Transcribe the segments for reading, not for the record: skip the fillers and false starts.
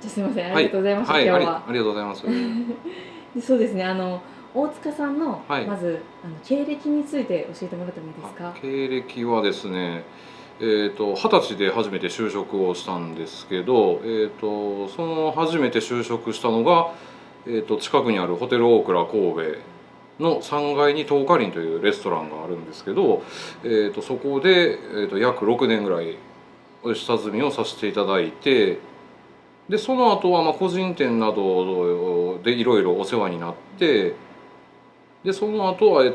すみません、ありがとうございました、はい、今日は。ありがとうございます。で、そうですね、大塚さんの、はい、まず経歴について教えてもらってもいいですか？経歴はですね、20歳で初めて就職をしたんですけど、その初めて就職したのが、近くにあるホテルオークラ神戸の3階に東華林というレストランがあるんですけど、そこで、約6年ぐらい下積みをさせていただいて、でその後は個人店などでいろいろお世話になって、でその後は、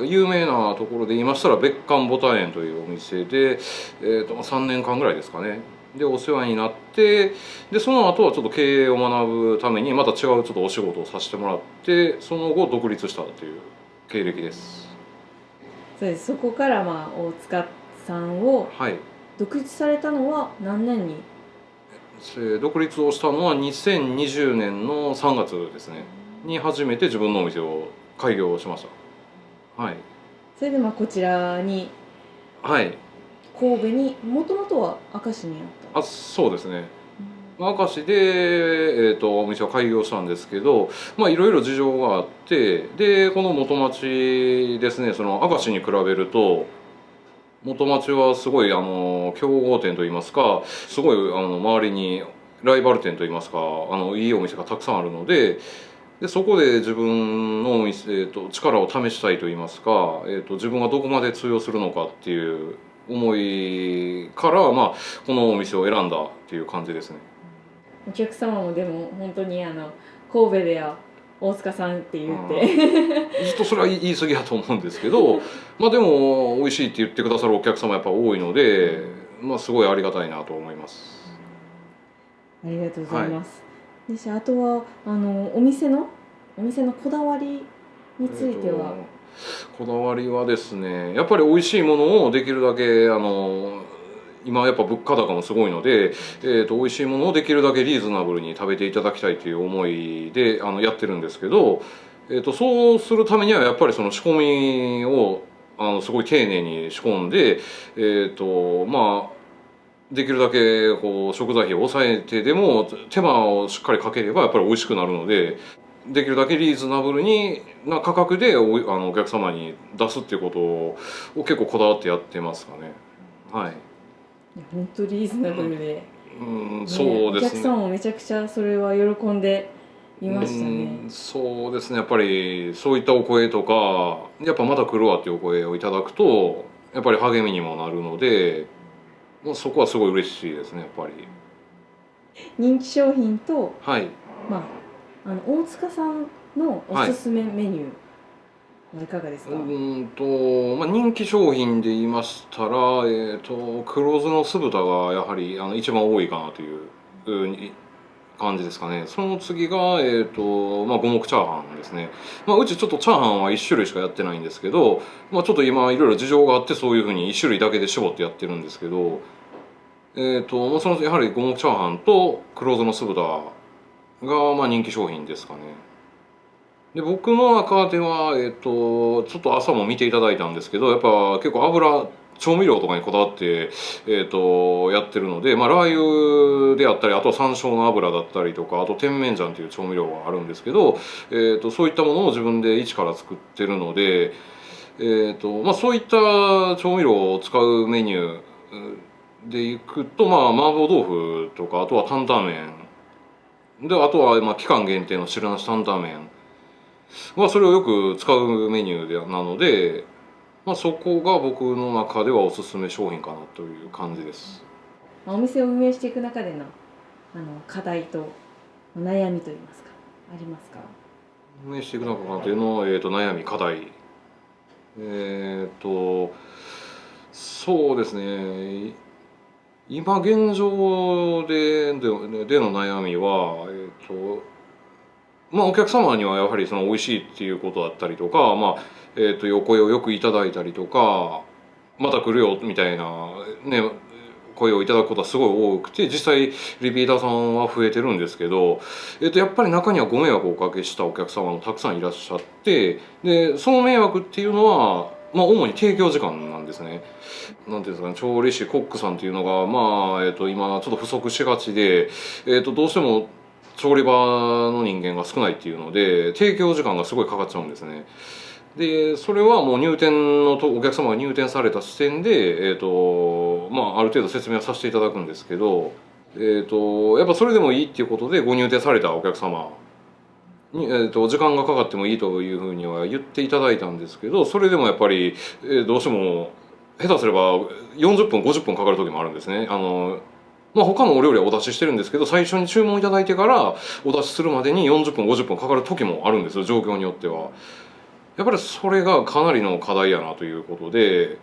有名なところで言いましたら別館ボタ園というお店で、3年間ぐらいですかねでお世話になって、でその後はちょっと経営を学ぶためにまた違うちょっとお仕事をさせてもらって、その後独立したという経歴です。そうです。そこから大塚さんをはい、独立されたのは何年に？独立をしたのは2020年の3月ですねに初めて自分のお店を開業しました。はい、それでこちらに、はい、神戸にもともとは明石にあった。そうですね。明石で、お店を開業したんですけど、いろいろ事情があって、でこの元町ですね、その明石に比べると元町はすごい競合店といいますか、すごい周りにライバル店といいますか、いいお店がたくさんあるので、そこで自分のお店、力を試したいといいますか、自分がどこまで通用するのかっていう思いから、このお店を選んだっていう感じですね。お客様もでも本当に神戸では大塚さんって言ってずっとそれは言い過ぎやと思うんですけどでも美味しいって言ってくださるお客様やっぱ多いので、すごいありがたいなと思います。ありがとうございます。でし、あとはお店のこだわりについては、こだわりはですね、やっぱり美味しいものをできるだけ今やっぱ物価高もすごいので、美味しいものをできるだけリーズナブルに食べていただきたいという思いでやってるんですけど、そうするためにはやっぱりその仕込みをすごい丁寧に仕込んで、できるだけこう食材費を抑えてでも手間をしっかりかければやっぱり美味しくなるので、できるだけリーズナブルな価格でお客様に出すっていうことを結構こだわってやってますかね。はい。本当リーズナブルで、そうですね。お客さんもめちゃくちゃそれは喜んでいましたね。そうですね。やっぱりそういったお声とか、やっぱまた来るわっていうお声をいただくとやっぱり励みにもなるので、そこはすごい嬉しいですね、やっぱり。人気商品と、はい。大塚さんのおすすめメニューはいかがですか？人気商品で言いましたら、黒酢の酢豚がやはり一番多いかなという感じですかね。その次が、五目チャーハンですね。うちちょっとチャーハンは1種類しかやってないんですけど、ちょっと今いろいろ事情があってそういうふうに1種類だけで絞ってやってるんですけど、そのやはり五目チャーハンと黒酢の酢豚が人気商品ですかね。で僕の中では、ちょっと朝も見ていただいたんですけど、やっぱ結構調味料とかにこだわって、やってるので、ラー油であったり、あとは山椒の油だったりとか、あと甜麺醤という調味料があるんですけど、そういったものを自分で一から作ってるので、そういった調味料を使うメニューでいくと、麻婆豆腐とか、あとは担々麺で、あとは期間限定の汁なし担々麺、それをよく使うメニューなので、そこが僕の中ではおすすめ商品かなという感じです。お店を運営していく中での課題と悩みといいますか、ありますか？運営していく中での、悩み課題、そうですね、今現状での悩みは、お客様にはやはりその美味しいっていうことだったりとか、お声をよくいただいたりとか、また来るよみたいなね、声をいただくことはすごい多くて、実際リピーターさんは増えてるんですけど、やっぱり中にはご迷惑をおかけしたお客様もたくさんいらっしゃって、でその迷惑っていうのは、主に提供時間なんですね。なんていうんですかね、調理師コックさんっていうのが今ちょっと不足しがちで、どうしても調理場の人間が少ないっていうので提供時間がすごいかかっちゃうんですね。でそれはもう入店のお客様が入店された時点で、まあ、ある程度説明をさせていただくんですけど、やっぱそれでもいいっていうことでご入店されたお客様に、時間がかかってもいいというふうには言っていただいたんですけど、それでもやっぱり、どうしても下手すれば40分50分かかる時もあるんですね。まあ、他のお料理はお出ししてるんですけど、最初に注文いただいてからお出しするまでに40分50分かかる時もあるんですよ、状況によっては。やっぱりそれがかなりの課題やなということで、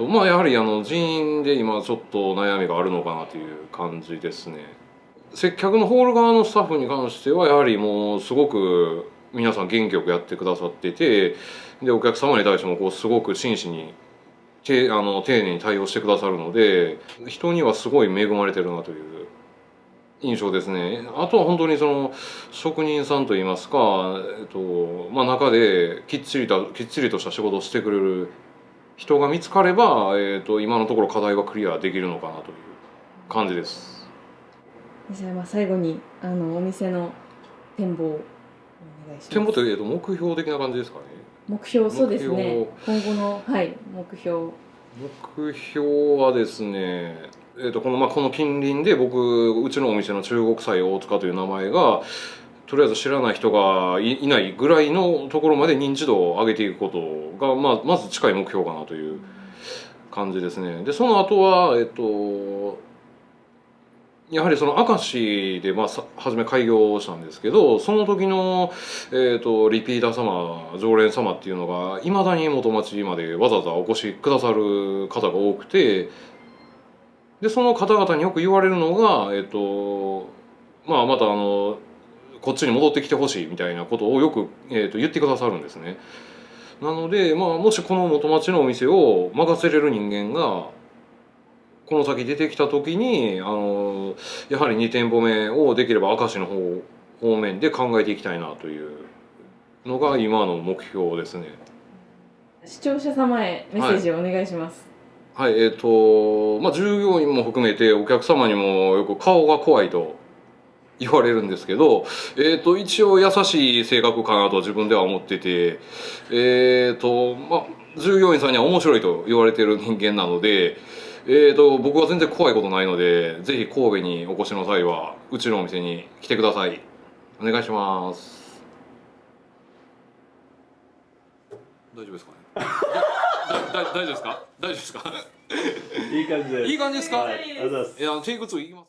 まあやはり人員で今ちょっと悩みがあるのかなという感じですね。接客のホール側のスタッフに関してはやはりもうすごく皆さん元気よくやってくださってて、でお客様に対してもこうすごく真摯に丁寧に対応してくださるので、人にはすごい恵まれてるなという印象ですね。あとは本当にその職人さんといいますか、まあ、中できっちりとした仕事をしてくれる人が見つかれば、今のところ課題はクリアできるのかなという感じです。じゃあまあ最後にお店の展望をお願いします。展望というと目標的な感じですかね。目標、そうですね。今後の、はい、目標はですね、この近隣でうちのお店の中国菜大塚という名前がとりあえず知らない人がいないぐらいのところまで認知度を上げていくことが、まず近い目標かなという感じですね。でその後はやはりその明石で初め開業したんですけど、その時の、リピーター様常連様っていうのがいまだに元町までわざわざお越しくださる方が多くて、でその方々によく言われるのが、まあ、またこっちに戻ってきてほしいみたいなことをよく、言ってくださるんですね。なので、まあ、もしこの元町のお店を任せれる人間がこの先出てきた時にやはり2店舗目をできれば明石の方面で考えていきたいなというのが今の目標ですね。視聴者様へメッセージをお願いします。はい、まあ、従業員も含めてお客様にもよく顔が怖いと言われるんですけど、一応優しい性格かなと自分では思ってて、まあ、従業員さんには面白いと言われてる人間なので、僕は全然怖いことないので、ぜひ神戸にお越しの際はうちのお店に来てください。お願いします。大丈夫ですかね。大丈夫ですか。大丈夫ですか。いい感じです。いい感じですか。はい、ありがとうございます。テイク2いきます。